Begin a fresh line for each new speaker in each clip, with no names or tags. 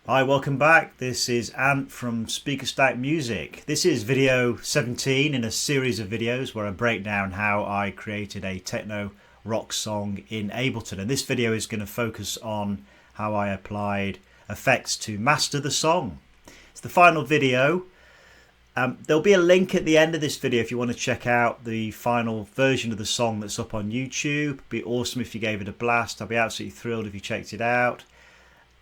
Hi, welcome back. This is Ant from Speakerstack Music. This is video 17 in a series of videos where I break down how I created a techno rock song in Ableton. And this video is going to focus on how I applied effects to master the song. It's the final video. There'll be a link at the end of this video if you want to check out the final version of the song that's up on YouTube. It'd be awesome if you gave it a blast. I'd be absolutely thrilled if you checked it out.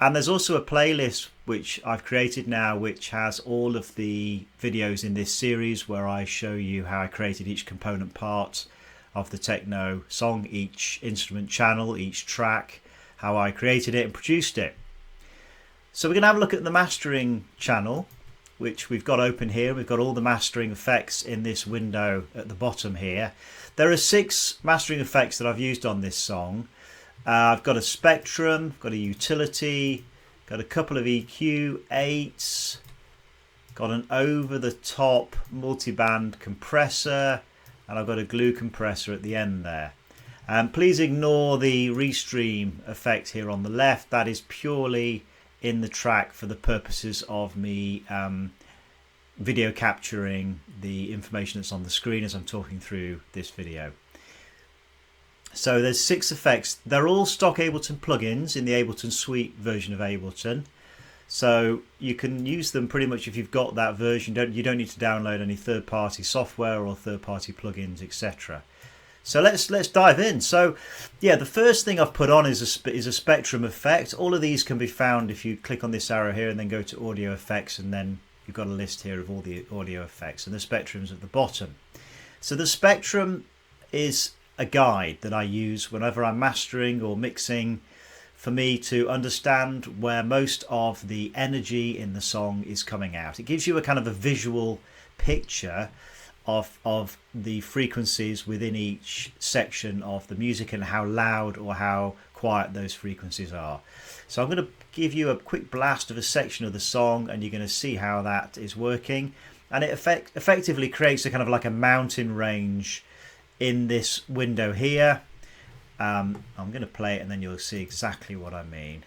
And there's also a playlist which I've created now which has all of the videos in this series where I show you how I created each component part of the techno song, each instrument channel, each track, how I created it and produced it. So we're going to have a look at the mastering channel, which we've got open here. We've got all the mastering effects in this window at the bottom here. There are 6 mastering effects that I've used on this song. I've got a spectrum, got a utility, got a couple of EQ, 8s, got an over-the-top multiband compressor, and I've got a glue compressor at the end there. Please ignore the restream effect here on the left. That is purely in the track for the purposes of me video capturing the information that's on the screen as I'm talking through this video. So there's 6 effects. They're all stock Ableton plugins in the Ableton Suite version of Ableton. So you can use them pretty much if you've got that version. You don't need to download any third-party software or third-party plugins, etc. So let's dive in. So yeah, the first thing I've put on is a spectrum effect. All of these can be found if you click on this arrow here and then go to audio effects, and then you've got a list here of all the audio effects, and the spectrum's at the bottom. So the spectrum is a guide that I use whenever I'm mastering or mixing for me to understand where most of the energy in the song is coming out. It gives you a kind of a visual picture of the frequencies within each section of the music and how loud or how quiet those frequencies are. So I'm going to give you a quick blast of a section of the song and you're going to see how that is working, and it effectively creates a kind of like a mountain range in this window here. I'm going to play it and then you'll see exactly what I mean.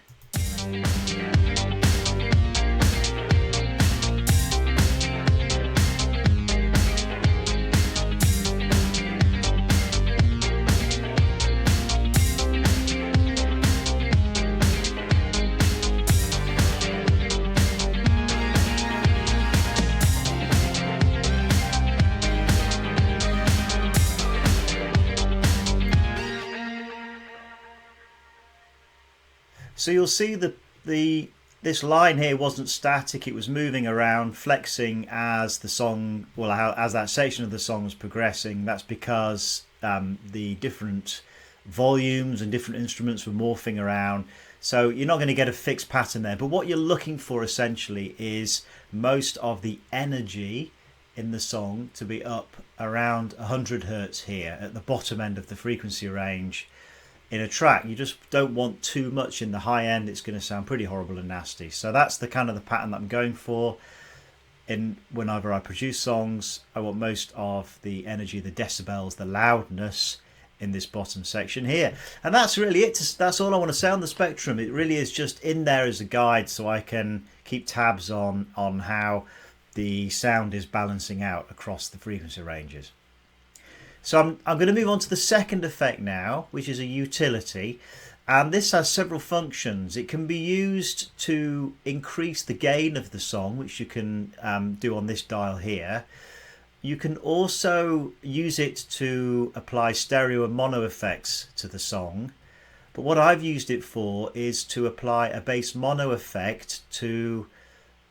So you'll see this line here wasn't static, it was moving around, flexing as the song, well, as that section of the song was progressing. That's because the different volumes and different instruments were morphing around. So you're not going to get a fixed pattern there. But what you're looking for essentially is most of the energy in the song to be up around 100 Hertz here at the bottom end of the frequency range. In a track, you just don't want too much in the high end. It's going to sound pretty horrible and nasty. So that's the kind of the pattern that I'm going for. Whenever I produce songs, I want most of the energy, the decibels, the loudness in this bottom section here. And that's really it. That's all I want to say on the spectrum. It really is just in there as a guide so I can keep tabs on how the sound is balancing out across the frequency ranges. So I'm going to move on to the second effect now, which is a utility, and this has several functions. It can be used to increase the gain of the song, which you can do on this dial here. You can also use it to apply stereo and mono effects to the song, but what I've used it for is to apply a bass mono effect to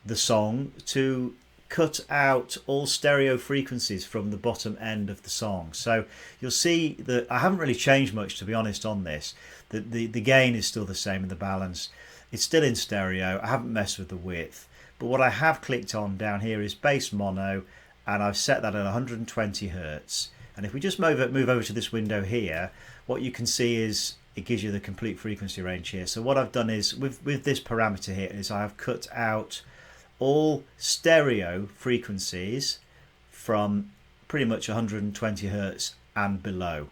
the song to cut out all stereo frequencies from the bottom end of the song. So you'll see that I haven't really changed much, to be honest, on this. The gain is still the same and the balance. It's still in stereo. I haven't messed with the width. But what I have clicked on down here is bass mono, and I've set that at 120 Hertz. And if we just move over to this window here, what you can see is it gives you the complete frequency range here. So what I've done is with this parameter here is I have cut out all stereo frequencies from pretty much 120 Hertz and below.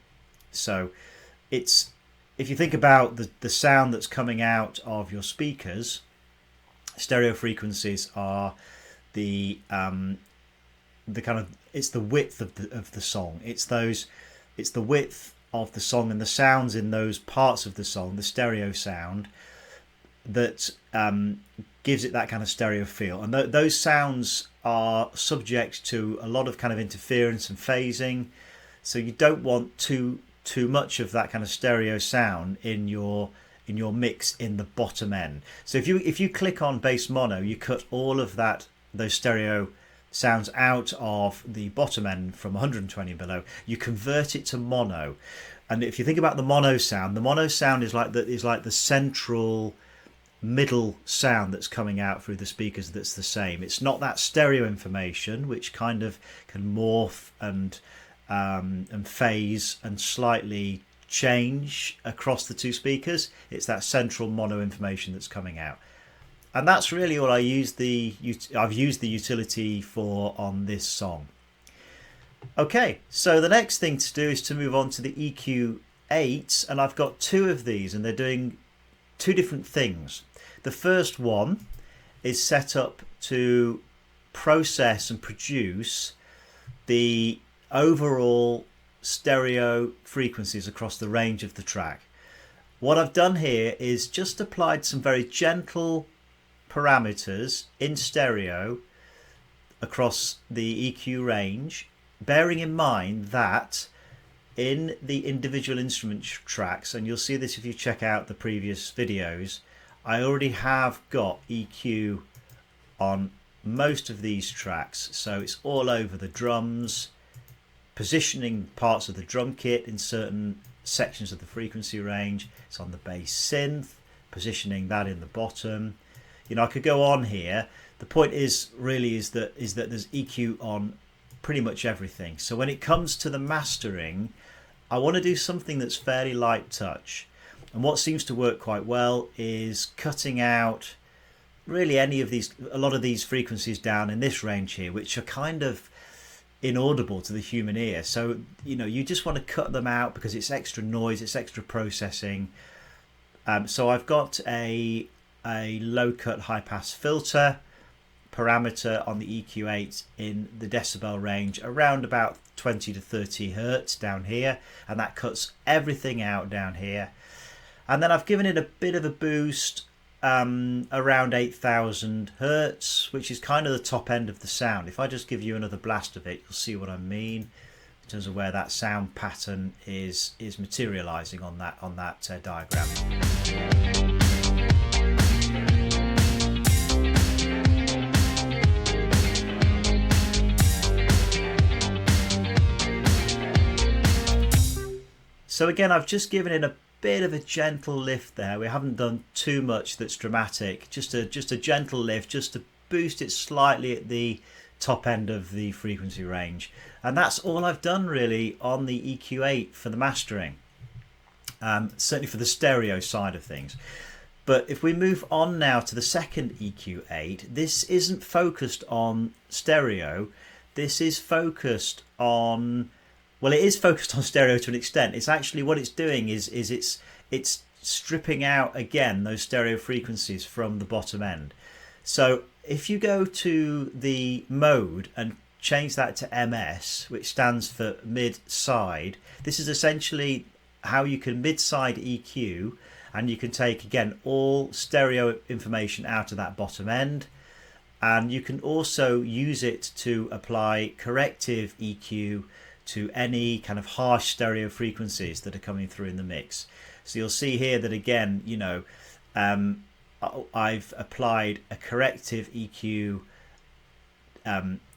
So it's, if you think about the sound that's coming out of your speakers, stereo frequencies are the kind of, it's the width of the song. It's the width of the song and the sounds in those parts of the song, the stereo sound, that gives it that kind of stereo feel. And those sounds are subject to a lot of kind of interference and phasing, so you don't want too much of that kind of stereo sound in your mix in the bottom end. So if you click on bass mono, you cut all of those stereo sounds out of the bottom end from 120 and below. You convert it to mono, and if you think about the mono sound is like the central middle sound that's coming out through the speakers. That's the same. It's not that stereo information which kind of can morph and phase and slightly change across the two speakers. It's that central mono information that's coming out, and that's really all I've used the utility for on this song. Okay, so the next thing to do is to move on to the EQ8, and I've got two of these, and they're doing two different things. The first one is set up to process and produce the overall stereo frequencies across the range of the track. What I've done here is just applied some very gentle parameters in stereo across the EQ range, bearing in mind that in the individual instrument tracks, and you'll see this if you check out the previous videos, I already have got EQ on most of these tracks, so it's all over the drums, positioning parts of the drum kit in certain sections of the frequency range. It's on the bass synth, positioning that in the bottom. You know, I could go on here. The point is that there's EQ on pretty much everything. So when it comes to the mastering, I want to do something that's fairly light touch. And what seems to work quite well is cutting out really a lot of these frequencies down in this range here, which are kind of inaudible to the human ear. So, you know, you just want to cut them out because it's extra noise, it's extra processing. So I've got a low cut high pass filter parameter on the EQ8 in the decibel range around about 20 to 30 hertz down here, and that cuts everything out down here. And then I've given it a bit of a boost around 8,000 hertz, which is kind of the top end of the sound. If I just give you another blast of it, you'll see what I mean in terms of where that sound pattern is materializing on that diagram. So again, I've just given it a bit of a gentle lift there. We haven't done too much that's dramatic, just a gentle lift, just to boost it slightly at the top end of the frequency range. And that's all I've done really on the EQ8 for the mastering, certainly for the stereo side of things. But if we move on now to the second EQ8, this isn't focused on stereo. This is focused on, well, it is focused on stereo to an extent. It's actually, what it's doing is it's stripping out again those stereo frequencies from the bottom end. So if you go to the mode and change that to MS, which stands for mid-side, this is essentially how you can mid-side EQ, and you can take again all stereo information out of that bottom end, and you can also use it to apply corrective EQ to any kind of harsh stereo frequencies that are coming through in the mix. So you'll see here that again, you know, I've applied a corrective EQ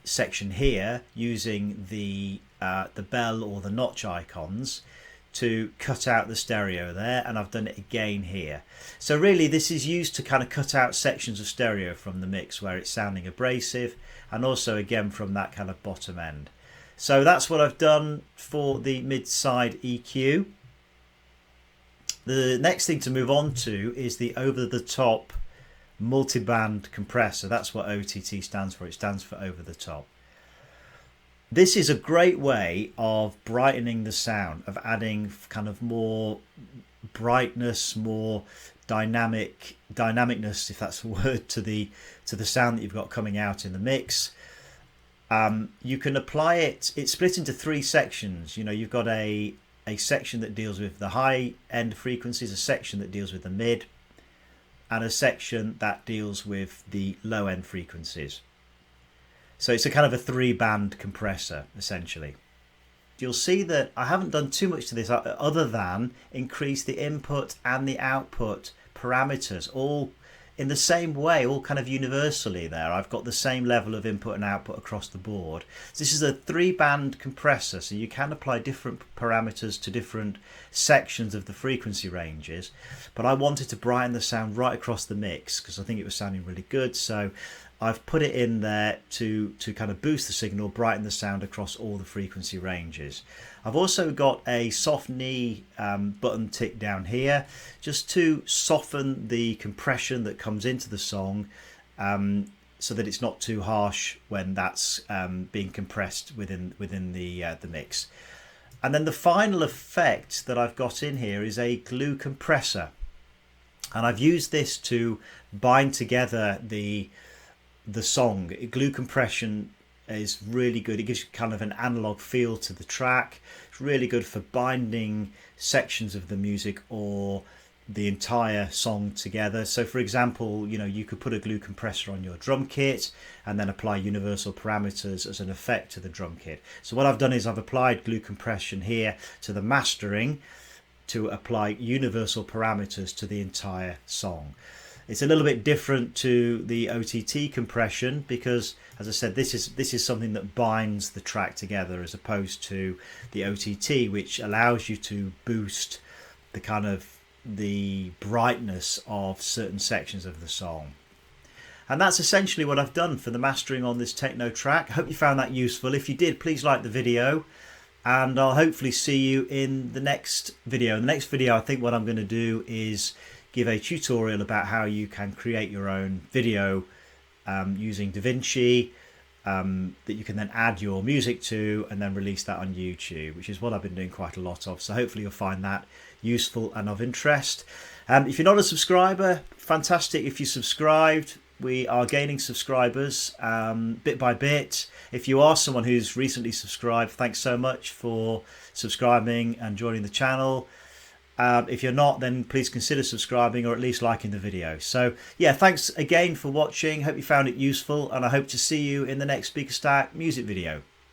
section here using the bell or the notch icons to cut out the stereo there, and I've done it again here. So really this is used to kind of cut out sections of stereo from the mix where it's sounding abrasive, and also again from that kind of bottom end. So that's what I've done for the mid-side EQ. The next thing to move on to is the over-the-top multiband compressor. That's what OTT stands for. It stands for over the top. This is a great way of brightening the sound, of adding kind of more brightness, more dynamicness, if that's a word, to the sound that you've got coming out in the mix. You can apply it. It's split into three sections. You know, you've got a section that deals with the high end frequencies, a section that deals with the mid, and a section that deals with the low end frequencies. So it's a kind of a 3-band compressor essentially. You'll see that I haven't done too much to this other than increase the input and the output parameters all in the same way, all kind of universally there. I've got the same level of input and output across the board. So this is a 3-band compressor, so you can apply different parameters to different sections of the frequency ranges. But I wanted to brighten the sound right across the mix because I think it was sounding really good. So I've put it in there to kind of boost the signal, brighten the sound across all the frequency ranges. I've also got a soft knee button tick down here just to soften the compression that comes into the song so that it's not too harsh when that's being compressed within the mix. And then the final effect that I've got in here is a glue compressor, and I've used this to bind together the song. Glue compression is really good. It gives you kind of an analog feel to the track. It's really good for binding sections of the music or the entire song together. So for example, you know, you could put a glue compressor on your drum kit and then apply universal parameters as an effect to the drum kit. So what I've done is I've applied glue compression here to the mastering to apply universal parameters to the entire song. It's a little bit different to the OTT compression because, as I said, this is something that binds the track together as opposed to the OTT, which allows you to boost the kind of the brightness of certain sections of the song. And that's essentially what I've done for the mastering on this techno track. I hope you found that useful. If you did, please like the video, and I'll hopefully see you in the next video. In the next video, I think what I'm going to do is give a tutorial about how you can create your own video using DaVinci that you can then add your music to and then release that on YouTube, which is what I've been doing quite a lot of. So hopefully you'll find that useful and of interest. If you're not a subscriber, fantastic if you subscribed. We are gaining subscribers bit by bit. If you are someone who's recently subscribed, thanks so much for subscribing and joining the channel. If you're not, then please consider subscribing or at least liking the video. So yeah, thanks again for watching. Hope you found it useful, and I hope to see you in the next Speakerstack music video.